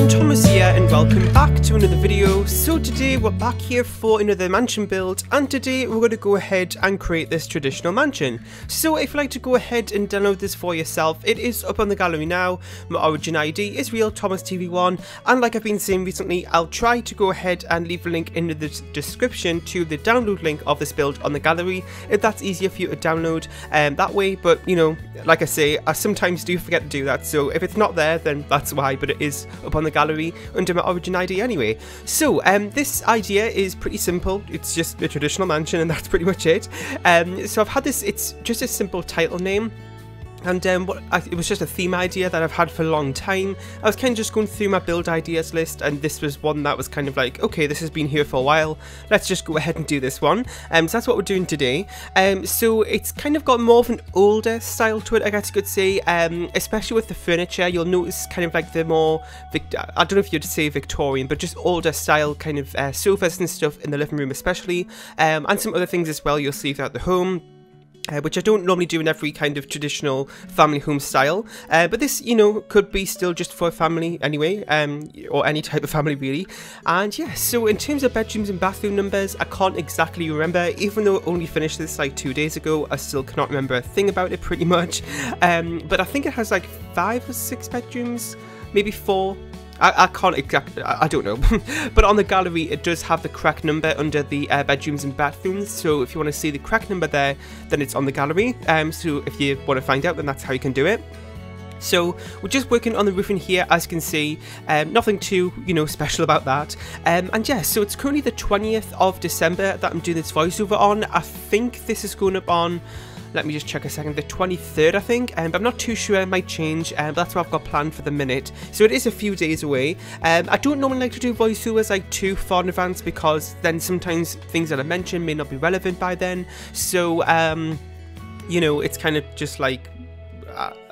Thomas here and welcome back to another video. So today we're back here for another mansion build, and today we're going to go ahead and create this traditional mansion. So if you'd like to go ahead and download this for yourself, it is up on the gallery now. My origin ID is real Thomas TV1, and like I've been saying recently, I'll try to go ahead and leave a link in the description to the download link of this build on the gallery if that's easier for you to download that way. But you know, like I say, I sometimes do forget to do that, so if it's not there then that's why, but it is up on the gallery under my origin ID anyway. So this idea is pretty simple. It's just a traditional mansion and that's pretty much it. So I've had this, it's just a simple title name. And it was just a theme idea that I've had for a long time. I was kind of just going through my build ideas list, and this was one that was kind of like, okay, this has been here for a while, let's just go ahead and do this one. So that's what we're doing today. So it's kind of got more of an older style to it, I guess you could say, especially with the furniture. You'll notice kind of like the more, I don't know if you'd say Victorian, but just older style kind of sofas and stuff in the living room especially, and some other things as well you'll see throughout the home. Which I don't normally do in every kind of traditional family home style, but this, you know, could be still just for a family anyway, or any type of family really. And yeah, so in terms of bedrooms and bathroom numbers, I can't exactly remember, even though I only finished this like 2 days ago. I still cannot remember a thing about it pretty much, but I think it has like 5 or 6 bedrooms, maybe 4. I can't exactly, I don't know, but on the gallery it does have the correct number under the bedrooms and bathrooms, so if you want to see the correct number there, then it's on the gallery, so if you want to find out, then that's how you can do it. So we're just working on the roofing here, as you can see, nothing too, you know, special about that, and yeah, so it's currently the 20th of December that I'm doing this voiceover on. I think this is going up on, let me just check a second, the 23rd I think, but I'm not too sure, it might change, but that's what I've got planned for the minute. So it is a few days away. I don't normally like to do voiceovers like too far in advance, because then sometimes things that I mention may not be relevant by then. So, you know, it's kind of just like,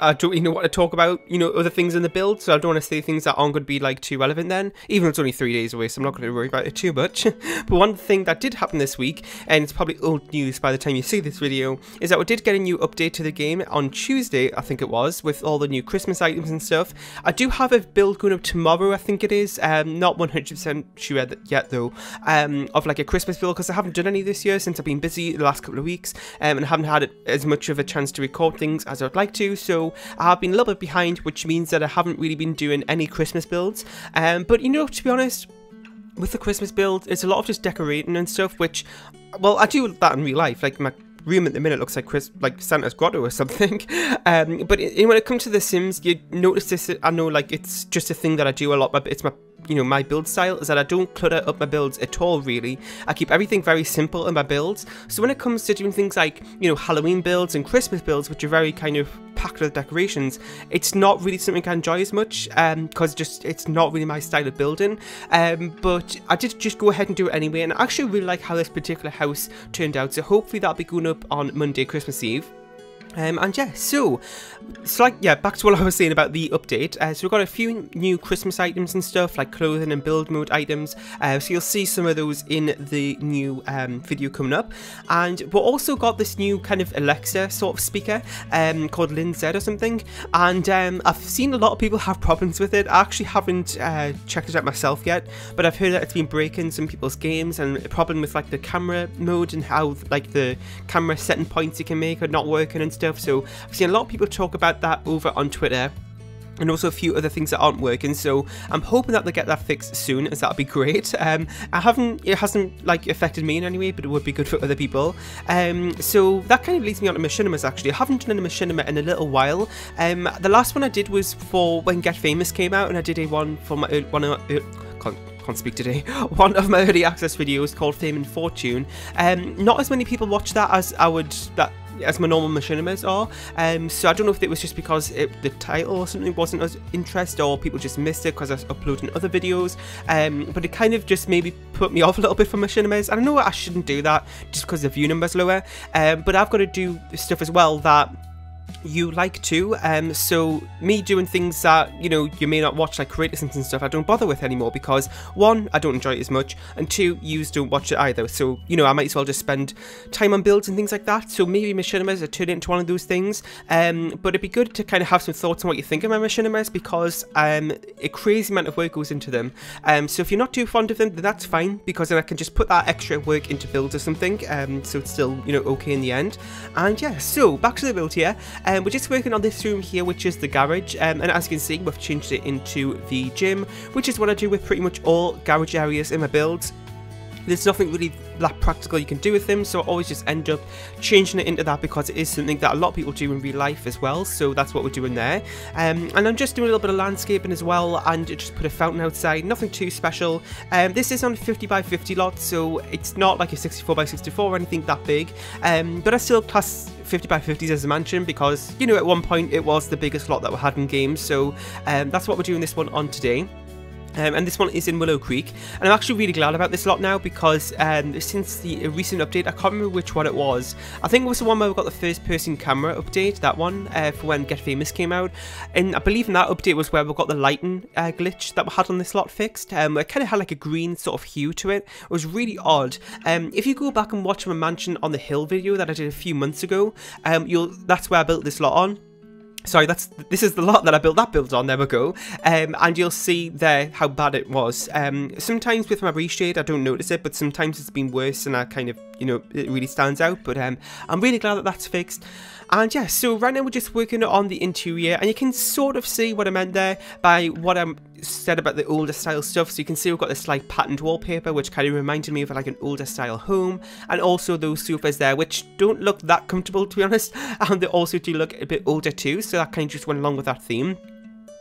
I don't really know what to talk about, you know, other things in the build, so I don't want to say things that aren't going to be like too relevant then, even though it's only 3 days away, so I'm not going to worry about it too much. But one thing that did happen this week, and it's probably old news by the time you see this video, is that we did get a new update to the game on Tuesday, I think it was, with all the new Christmas items and stuff. I do have a build going up tomorrow, I think it is, not 100% sure yet though, of like a Christmas build, because I haven't done any this year since I've been busy the last couple of weeks, and I haven't had as much of a chance to record things as I'd like to, so I have been a little bit behind, which means that I haven't really been doing any Christmas builds. But you know, to be honest, with the Christmas build, it's a lot of just decorating and stuff, which, well, I do that in real life. Like my room at the minute looks like Santa's grotto or something. But when it comes to The Sims, you notice this. I know, like, it's just a thing that I do a lot. It's my, you know, my build style is that I don't clutter up my builds at all, really. I keep everything very simple in my builds. So when it comes to doing things like, you know, Halloween builds and Christmas builds, which are very kind of packed with decorations, it's not really something I enjoy as much, because it's not really my style of building. But I did just go ahead and do it anyway, and I actually really like how this particular house turned out, so hopefully that'll be going up on Monday, Christmas Eve. And yeah, so like, yeah, back to what I was saying about the update. So we've got a few new Christmas items and stuff, like clothing and build mode items, so you'll see some of those in the new video coming up. And we've also got this new kind of Alexa sort of speaker called Lin Z or something, and I've seen a lot of people have problems with it. I actually haven't checked it out myself yet, but I've heard that it's been breaking some people's games, and a problem with like the camera mode and how like the camera setting points you can make are not working and stuff. So I've seen a lot of people talk about that over on Twitter, and also a few other things that aren't working, so I'm hoping that they get that fixed soon, as that'll be great. It hasn't like affected me in any way, but it would be good for other people. So that kind of leads me on to Machinimas. Actually, I haven't done a Machinima in a little while. The last one I did was for when Get Famous came out, and I did a one for my can't speak today, one of my early access videos called Fame and Fortune. Not as many people watch that as my normal Machinimas are, so I don't know if it was just because the title or something wasn't as interest, or people just missed it because I was uploading other videos, but it kind of just maybe put me off a little bit for Machinimas. And I know I shouldn't do that just because the view number's lower, but I've got to do stuff as well that you like to, so me doing things that, you know, you may not watch, like criticisms and stuff, I don't bother with anymore, because one, I don't enjoy it as much, and two, you don't watch it either, so, you know, I might as well just spend time on builds and things like that. So maybe Machinimas are turned into one of those things, but it'd be good to kind of have some thoughts on what you think of my Machinimas, because a crazy amount of work goes into them, so if you're not too fond of them, then that's fine, because then I can just put that extra work into builds or something, so it's still, you know, okay in the end. And yeah, so back to the build here. We're just working on this room here, which is the garage, and as you can see, we've changed it into the gym, which is what I do with pretty much all garage areas in my builds. There's nothing really that practical you can do with them, so I always just end up changing it into that, because it is something that a lot of people do in real life as well, so that's what we're doing there. And I'm just doing a little bit of landscaping as well, and just put a fountain outside, nothing too special. This is on a 50 by 50 lot, so it's not like a 64 by 64 or anything that big, but I still class 50 by 50s as a mansion, because, you know, at one point it was the biggest lot that we had in games, so that's what we're doing this one on today. And this one is in Willow Creek, and I'm actually really glad about this lot now, because since the recent update, I can't remember which one it was. I think it was the one where we got the first person camera update, that one, for when Get Famous came out, and I believe in that update was where we got the lighting glitch that we had on this lot fixed. It kind of had like a green sort of hue to it. It was really odd. If you go back and watch my Mansion on the Hill video that I did a few months ago, that's where I built this lot on. Sorry, this is the lot that I built that build on, there we go, and you'll see there how bad it was. Sometimes with my reshade I don't notice it, but sometimes it's been worse and I kind of, you know, it really stands out, but I'm really glad that that's fixed. And yeah, so right now we're just working on the interior, and you can sort of see what I meant there by what I said about the older style stuff. So you can see we've got this like patterned wallpaper, which kind of reminded me of like an older style home, and also those sofas there, which don't look that comfortable, to be honest, and they also do look a bit older too, so that kind of just went along with that theme.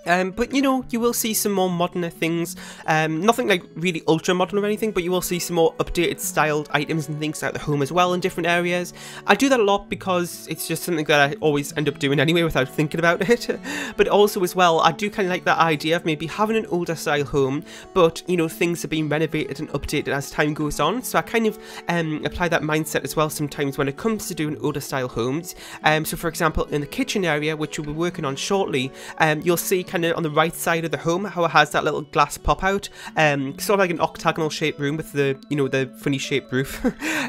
But you know, you will see some more modern things, nothing like really ultra modern or anything, but you will see some more updated styled items and things like the home as well in different areas. I do that a lot because it's just something that I always end up doing anyway without thinking about it. But also as well, I do kind of like that idea of maybe having an older style home, but you know, things are being renovated and updated as time goes on. So I kind of apply that mindset as well sometimes when it comes to doing older style homes. So for example, in the kitchen area, which we'll be working on shortly, you'll see kind of on the right side of the home how it has that little glass pop out, sort of like an octagonal shaped room with the, you know, the funny shaped roof,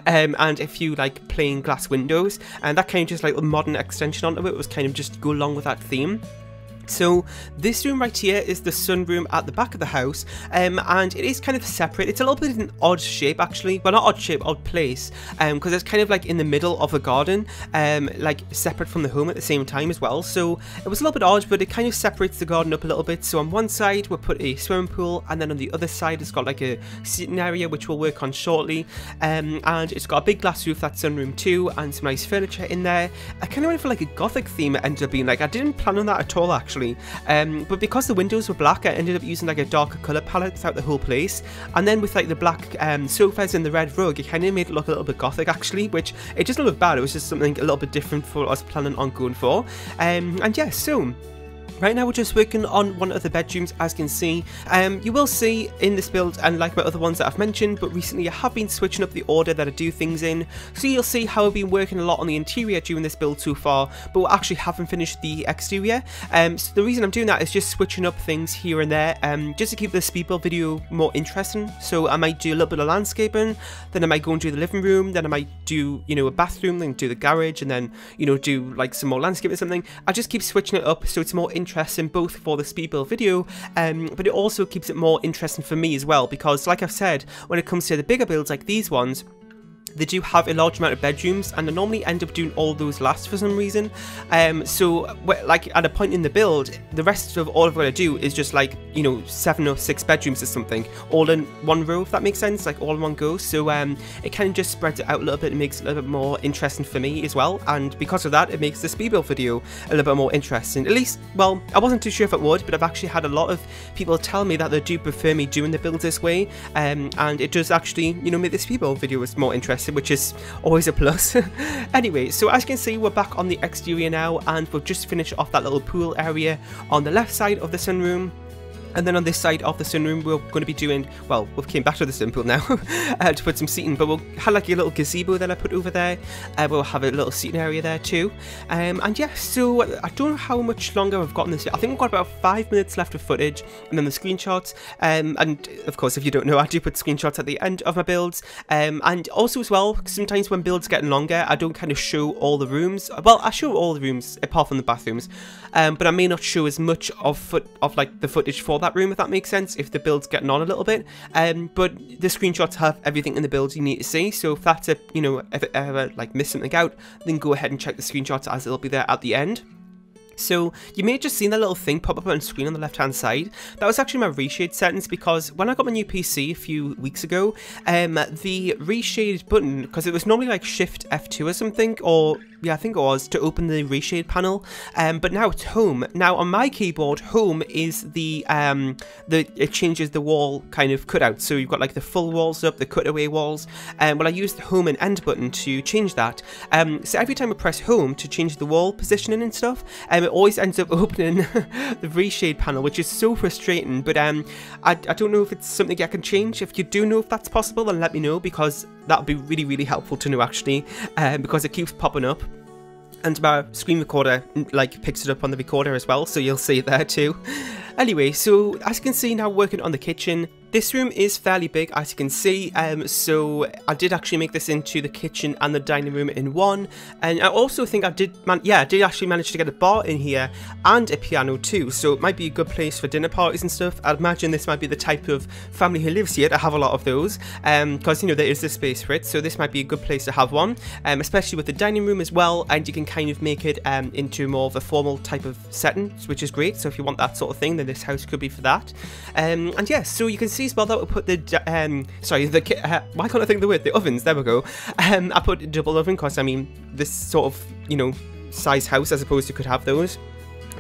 and a few like plain glass windows, and that kind of just like a modern extension onto it was kind of just go along with that theme. So this room right here is the sunroom at the back of the house, and it is kind of separate. It's a little bit of an odd shape actually, well not odd shape, odd place, because it's kind of like in the middle of a garden, like separate from the home at the same time as well. So it was a little bit odd, but it kind of separates the garden up a little bit. So on one side we'll put a swimming pool, and then on the other side it's got like a sitting area, which we'll work on shortly, and it's got a big glass roof, that sunroom too, and some nice furniture in there. I kind of went for like a gothic theme. It ended up being like, I didn't plan on that at all actually. But because the windows were black, I ended up using like a darker colour palette throughout the whole place, and then with like the black sofas and the red rug, it kind of made it look a little bit gothic actually, which it doesn't look bad. It was just something a little bit different for what I was planning on going for, and yeah, so right now we're just working on one of the bedrooms, as you can see. You will see in this build, and like my other ones that I've mentioned, but recently I have been switching up the order that I do things in, so you'll see how I've been working a lot on the interior during this build so far, but we actually haven't finished the exterior. So the reason I'm doing that is just switching up things here and there, just to keep the speed build video more interesting. So I might do a little bit of landscaping, then I might go and do the living room, then I might do, you know, a bathroom, then do the garage, and then, you know, do like some more landscaping or something. I just keep switching it up so it's more interesting both for the speed build video, but it also keeps it more interesting for me as well, because like I've said, when it comes to the bigger builds like these ones, they do have a large amount of bedrooms, and I normally end up doing all those last for some reason. So like at a point in the build, the rest of all I've got to do is just like, you know, 7 or 6 bedrooms or something, all in one row, if that makes sense, like all in one go. So it kind of just spreads it out a little bit and makes it a little bit more interesting for me as well, and because of that it makes the speed build video a little bit more interesting. At least, well, I wasn't too sure if it would, but I've actually had a lot of people tell me that they do prefer me doing the builds this way, and it does actually, you know, make the speed build videos more interesting, which is always a plus. Anyway, so as you can see, we're back on the exterior now, and we've just finished off that little pool area on the left side of the sunroom. And then on this side of the sunroom, we're going to be doing, well, we've came back to the swimming pool now to put some seating, but we'll have like a little gazebo that I put over there. We'll have a little seating area there too. And yeah, so I don't know how much longer I've got in this. I think we've got about 5 minutes left of footage, and then the screenshots. And of course, if you don't know, I do put screenshots at the end of my builds. And also as well, sometimes when builds getting longer, I don't kind of show all the rooms. Well, I show all the rooms apart from the bathrooms, but I may not show as much of like the footage for that room, if that makes sense, if the build's getting on a little bit. But the screenshots have everything in the build you need to see, so if that's if it ever like miss something out, then go ahead and check the screenshots as it'll be there at the end. So you may have just seen that little thing pop up on the screen on the left hand side. That was actually my reshade settings, because when I got my new PC a few weeks ago, the reshade button, because it was normally like Shift F2 or something, or yeah, I think it was, to open the reshade panel, but now it's home. Now on my keyboard, home is it changes the wall kind of cutout, so you've got like the full walls up, the cutaway walls, well I used the home and end button to change that, so every time I press home to change the wall positioning and stuff, it always ends up opening the reshade panel, which is so frustrating. But I don't know if it's something I can change. If you do know if that's possible, then let me know, because that would be really, really helpful to know actually, because it keeps popping up. And my screen recorder like picks it up on the recorder as well, so you'll see it there too. Anyway, so as you can see now, working on the kitchen. This room is fairly big, as you can see, so I did actually make this into the kitchen and the dining room in one, and I also think I did actually manage to get a bar in here and a piano too, so it might be a good place for dinner parties and stuff. I'd imagine this might be the type of family who lives here to have a lot of those, because there is the space for it, so this might be a good place to have one, especially with the dining room as well, and you can kind of make it into more of a formal type of setting, which is great. So if you want that sort of thing, then this house could be for that. And yeah, so you can see as well that we put the why can't I think of the word? The ovens. There we go. I put a double oven because I mean this sort of size house, I suppose you could have those.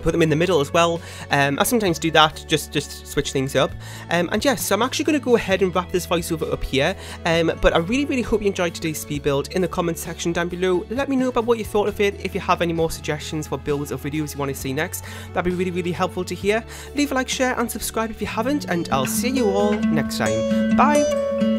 Put them in the middle as well. I sometimes do that, just switch things up. And yes, so I'm actually going to go ahead and wrap this voiceover up here. But I really, really hope you enjoyed today's speed build. In the comments section down below, let me know about what you thought of it. If you have any more suggestions for builds or videos you want to see next, that'd be really, really helpful to hear. Leave a like, share, and subscribe if you haven't, and I'll see you all next time. Bye!